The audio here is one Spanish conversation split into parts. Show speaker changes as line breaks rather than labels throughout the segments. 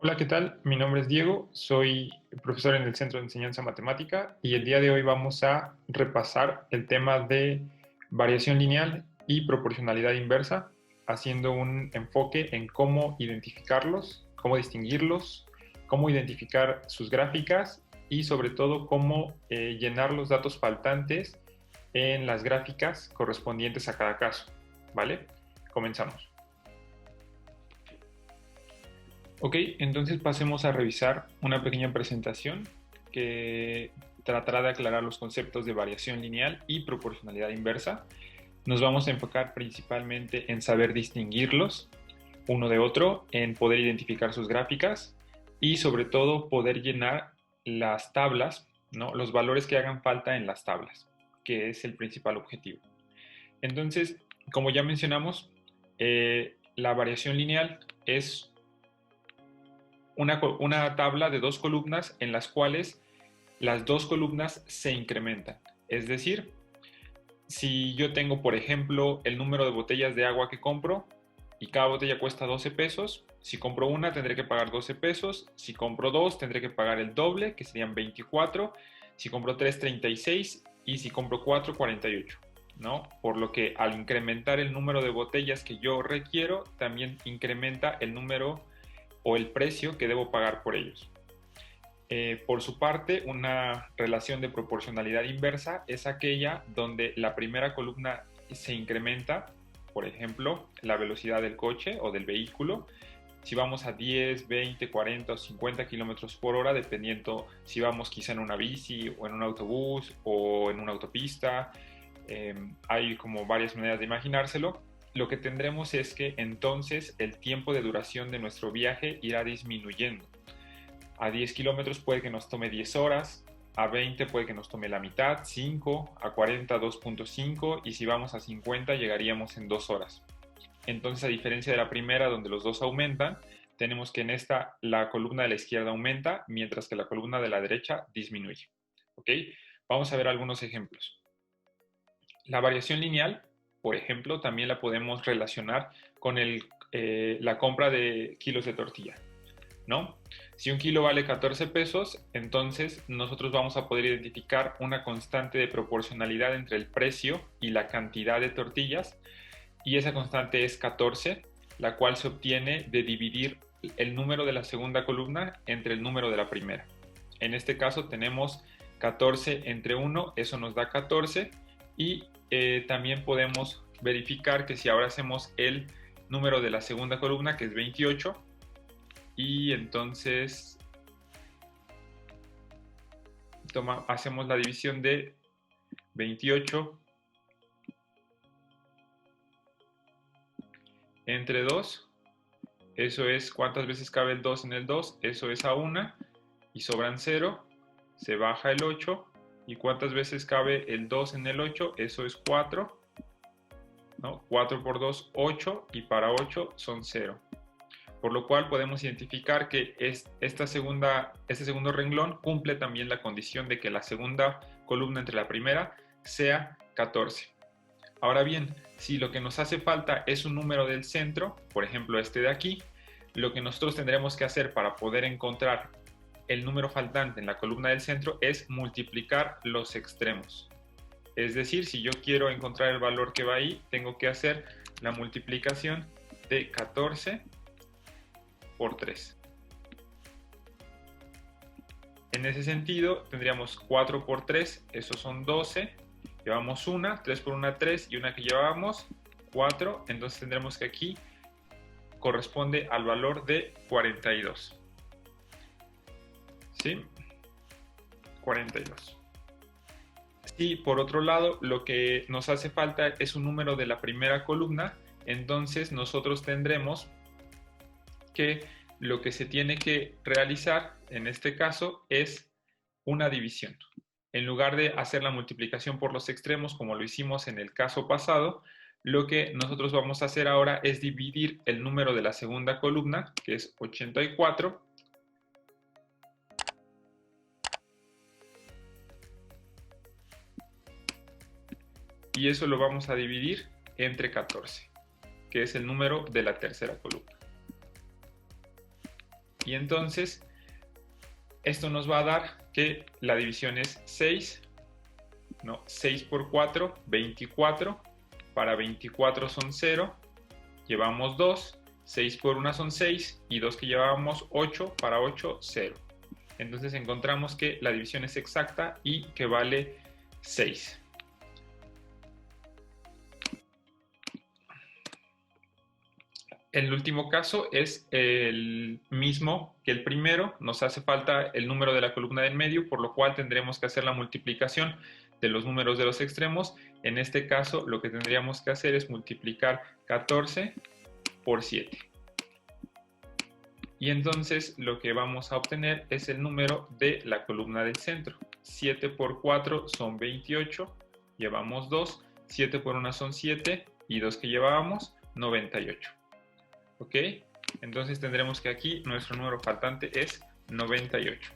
Hola, ¿qué tal? Mi nombre es Diego, soy profesor en el Centro de Enseñanza Matemática y el día de hoy vamos a repasar el tema de variación lineal y proporcionalidad inversa, haciendo un enfoque en cómo identificarlos, cómo distinguirlos, cómo identificar sus gráficas y sobre todo cómo llenar los datos faltantes en las gráficas correspondientes a cada caso, ¿vale? Comenzamos. Ok, entonces pasemos a revisar una pequeña presentación que tratará de aclarar los conceptos de variación lineal y proporcionalidad inversa. Nos vamos a enfocar principalmente en saber distinguirlos uno de otro, en poder identificar sus gráficas y sobre todo poder llenar las tablas, ¿no? Los valores que hagan falta en las tablas, que es el principal objetivo. Entonces, como ya mencionamos, la variación lineal es una tabla de dos columnas en las cuales las dos columnas se incrementan. Es decir, si yo tengo, por ejemplo, el número de botellas de agua que compro y cada botella cuesta 12 pesos, si compro una tendré que pagar 12 pesos, si compro dos tendré que pagar el doble, que serían 24, si compro tres 36 y si compro cuatro 48. ¿No? Por lo que al incrementar el número de botellas que yo requiero, también incrementa el número o el precio que debo pagar por ellos. Por su parte, una relación de proporcionalidad inversa es aquella donde la primera columna se incrementa, por ejemplo, la velocidad del coche o del vehículo. Si vamos a 10, 20, 40 o 50 kilómetros por hora, dependiendo si vamos quizá en una bici o en un autobús o en una autopista, hay como varias maneras de imaginárselo. Lo que tendremos es que entonces el tiempo de duración de nuestro viaje irá disminuyendo. A 10 kilómetros puede que nos tome 10 horas, a 20 puede que nos tome la mitad, 5, a 40, 2.5 y si vamos a 50 llegaríamos en 2 horas. Entonces, a diferencia de la primera donde los dos aumentan, tenemos que en esta la columna de la izquierda aumenta, mientras que la columna de la derecha disminuye. ¿Ok? Vamos a ver algunos ejemplos. La variación lineal, por ejemplo, también la podemos relacionar con la compra de kilos de tortilla, ¿no? Si un kilo vale 14 pesos, entonces nosotros vamos a poder identificar una constante de proporcionalidad entre el precio y la cantidad de tortillas, y esa constante es 14, la cual se obtiene de dividir el número de la segunda columna entre el número de la primera. En este caso tenemos 14 entre 1, eso nos da 14, y también podemos verificar que si ahora hacemos el número de la segunda columna, que es 28, y entonces hacemos la división de 28 entre 2, eso es cuántas veces cabe el 2 en el 2, eso es a 1, y sobran 0, se baja el 8, y cuántas veces cabe el 2 en el 8, eso es 4, ¿no? 4 por 2, 8, y para 8 son 0. Por lo cual podemos identificar que este segundo renglón cumple también la condición de que la segunda columna entre la primera sea 14. Ahora bien, si lo que nos hace falta es un número del centro, por ejemplo este de aquí, lo que nosotros tendremos que hacer para poder encontrar el número faltante en la columna del centro es multiplicar los extremos. Es decir, si yo quiero encontrar el valor que va ahí, tengo que hacer la multiplicación de 14 por 3. En ese sentido, tendríamos 4 por 3, esos son 12, llevamos una, 3 por una 3 y una que llevábamos 4, entonces tendremos que aquí corresponde al valor de 42. ¿Sí? 42. Si por otro lado lo que nos hace falta es un número de la primera columna, entonces nosotros tendremos que lo que se tiene que realizar en este caso es una división. En lugar de hacer la multiplicación por los extremos como lo hicimos en el caso pasado, lo que nosotros vamos a hacer ahora es dividir el número de la segunda columna, que es 84, y eso lo vamos a dividir entre 14, que es el número de la tercera columna. Y entonces esto nos va a dar que la división es 6, no, 6 por 4, 24, para 24 son 0, llevamos 2, 6 por 1 son 6 y 2 que llevábamos 8, para 8, 0. Entonces encontramos que la división es exacta y que vale 6. El último caso es el mismo que el primero. Nos hace falta el número de la columna del medio, por lo cual tendremos que hacer la multiplicación de los números de los extremos. En este caso, lo que tendríamos que hacer es multiplicar 14 por 7. Y entonces lo que vamos a obtener es el número de la columna del centro. 7 por 4 son 28, llevamos 2, 7 por 1 son 7 y 2 que llevábamos, 98. ¿Ok? Entonces tendremos que aquí nuestro número faltante es 98.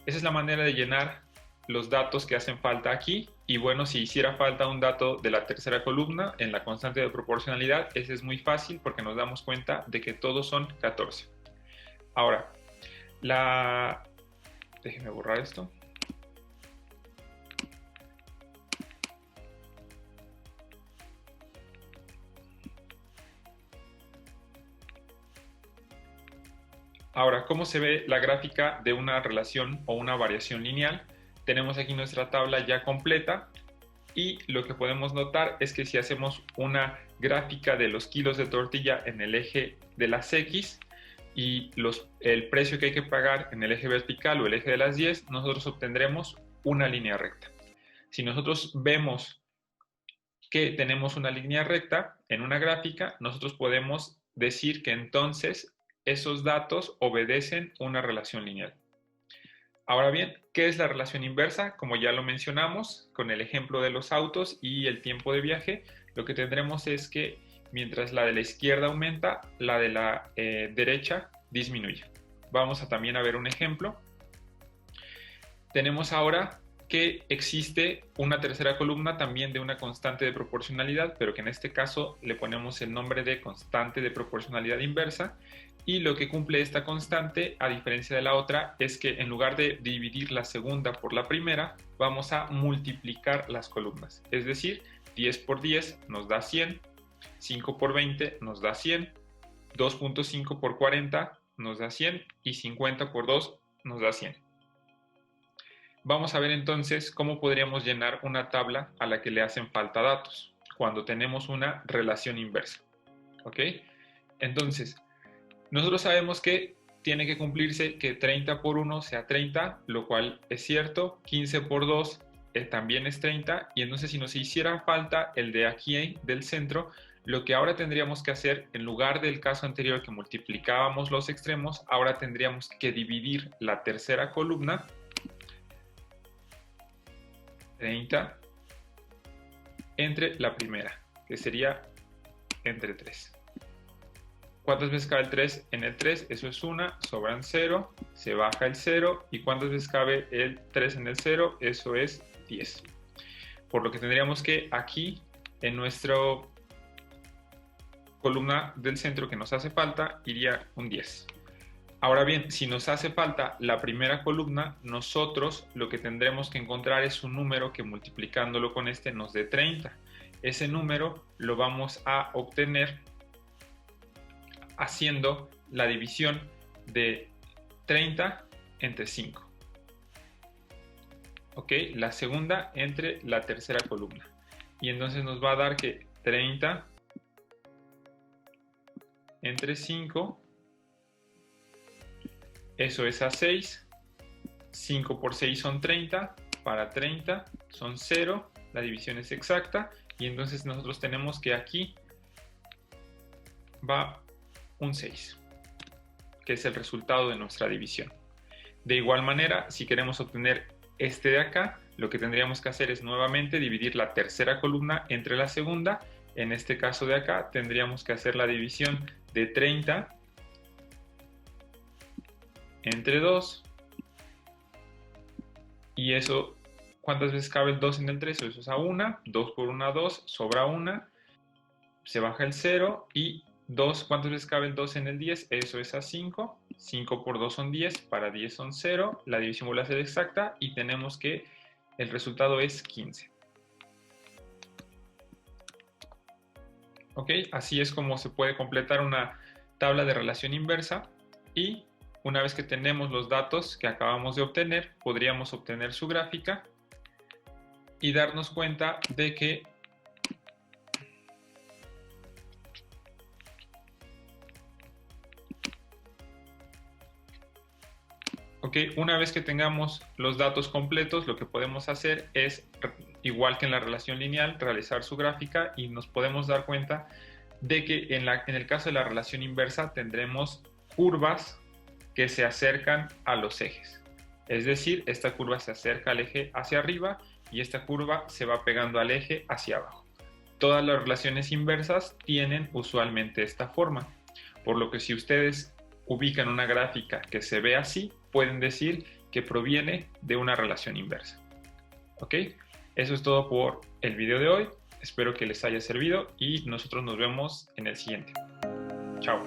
Esa es la manera de llenar los datos que hacen falta aquí. Y bueno, si hiciera falta un dato de la tercera columna en la constante de proporcionalidad, ese es muy fácil porque nos damos cuenta de que todos son 14. Ahora, déjenme borrar esto. Ahora, ¿cómo se ve la gráfica de una relación o una variación lineal? Tenemos aquí nuestra tabla ya completa y lo que podemos notar es que si hacemos una gráfica de los kilos de tortilla en el eje de las X y el precio que hay que pagar en el eje vertical o el eje de las 10, nosotros obtendremos una línea recta. Si nosotros vemos que tenemos una línea recta en una gráfica, nosotros podemos decir que entonces esos datos obedecen una relación lineal. Ahora bien, ¿qué es la relación inversa? Como ya lo mencionamos con el ejemplo de los autos y el tiempo de viaje, lo que tendremos es que mientras la de la izquierda aumenta, la de la derecha disminuye. Vamos a también a ver un ejemplo. Tenemos ahora que existe una tercera columna también de una constante de proporcionalidad, pero que en este caso le ponemos el nombre de constante de proporcionalidad inversa. Y lo que cumple esta constante, a diferencia de la otra, es que en lugar de dividir la segunda por la primera, vamos a multiplicar las columnas. Es decir, 10 por 10 nos da 100, 5 por 20 nos da 100, 2.5 por 40 nos da 100 y 50 por 2 nos da 100. Vamos a ver entonces cómo podríamos llenar una tabla a la que le hacen falta datos cuando tenemos una relación inversa. ¿Ok? Entonces, nosotros sabemos que tiene que cumplirse que 30 por 1 sea 30, lo cual es cierto. 15 por 2 también es 30. Y entonces si nos hiciera falta el de aquí del centro, lo que ahora tendríamos que hacer, en lugar del caso anterior que multiplicábamos los extremos, ahora tendríamos que dividir la tercera columna, 30, entre la primera, que sería entre 3. ¿Cuántas veces cabe el 3 en el 3? Eso es 1, sobran 0, se baja el 0. ¿Y cuántas veces cabe el 3 en el 0? Eso es 10. Por lo que tendríamos que aquí, en nuestra columna del centro que nos hace falta, iría un 10. Ahora bien, si nos hace falta la primera columna, nosotros lo que tendremos que encontrar es un número que multiplicándolo con este nos dé 30. Ese número lo vamos a obtener haciendo la división de 30 entre 5. ¿Ok? La segunda entre la tercera columna. Y entonces nos va a dar que 30 entre 5, eso es a 6. 5 por 6 son 30, para 30 son 0, la división es exacta. Y entonces nosotros tenemos que aquí va un 6, que es el resultado de nuestra división. De igual manera, si queremos obtener este de acá, lo que tendríamos que hacer es nuevamente dividir la tercera columna entre la segunda. En este caso de acá, tendríamos que hacer la división de 30 entre 2. Y eso, ¿cuántas veces cabe el 2 en el 3? Eso es a 1. 2 por 1, 2, sobra 1. Se baja el 0 y 2, ¿cuántas veces cabe el 2 en el 10? Eso es a 5. 5 por 2 son 10, para 10 son 0. La división vuelve a ser exacta y tenemos que el resultado es 15. ¿Ok? Así es como se puede completar una tabla de relación inversa, y una vez que tenemos los datos que acabamos de obtener, podríamos obtener su gráfica y darnos cuenta de que una vez que tengamos los datos completos, lo que podemos hacer es, igual que en la relación lineal, realizar su gráfica, y nos podemos dar cuenta de que en el caso de la relación inversa tendremos curvas que se acercan a los ejes. Es decir, esta curva se acerca al eje hacia arriba y esta curva se va pegando al eje hacia abajo. Todas las relaciones inversas tienen usualmente esta forma, por lo que si ustedes ubican una gráfica que se ve así, pueden decir que proviene de una relación inversa. ¿Ok? Eso es todo por el video de hoy. Espero que les haya servido y nosotros nos vemos en el siguiente. Chao.